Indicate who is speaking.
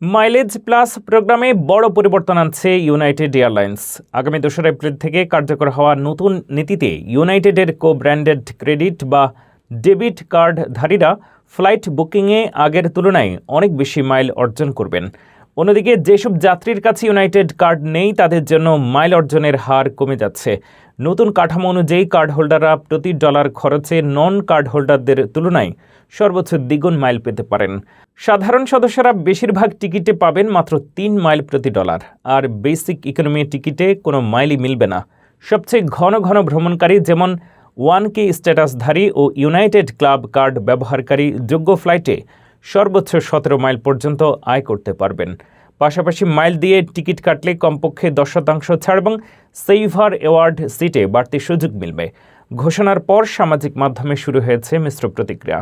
Speaker 1: Mileage plus প্রোগ্রামে বড় পরিবর্তন আনছে ইউনাইটেড এয়ারলাইন্স। আগামী 2 এপ্রিল থেকে কার্যকর হওয়া নতুন নীতিতে ইউনাইটেডের কো-ব্র্যান্ডেড ক্রেডিট বা ডেবিট কার্ডধারীরা ফ্লাইট বুকিংয়ে আগের তুলনায় অনেক বেশি মাইল অর্জন করবেন। অন্যদিকে যেসব যাত্রীর কাছে ইউনাইটেড কার্ড নেই তাদের জন্য মাইল অর্জনের হার কমে যাচ্ছে। নতুন কাঠামো অনুযায়ী কার্ড হোল্ডাররা প্রতি ডলার খরচে নন কার্ড হোল্ডারদের তুলনায় সর্বোচ্চ দ্বিগুণ মাইল পেতে পারেন। সাধারণ সদস্যরা বেশিরভাগ টিকিটে পাবেন মাত্র 3 মাইল প্রতি ডলার, আর বেসিক ইকোনমি টিকিটে কোনো মাইলই মিলবে না। সবচেয়ে ঘন ঘন ভ্রমণকারী যেমন 1K স্ট্যাটাসধারী ও ইউনাইটেড ক্লাব কার্ড ব্যবহারকারী যোগ্য ফ্লাইটে সর্বোচ্চ 17 মাইল পর্যন্ত আয় করতে পারবেন। পাশাপাশি মাইল দিয়ে টিকিট কাটলে কমপক্ষে 10% ছাড় এবং সেভার অ্যাওয়ার্ড সিটে বাড়তি সুযোগ মিলবে। ঘোষণার পর সামাজিক মাধ্যমে শুরু হয়েছে মিশ্র প্রতিক্রিয়া।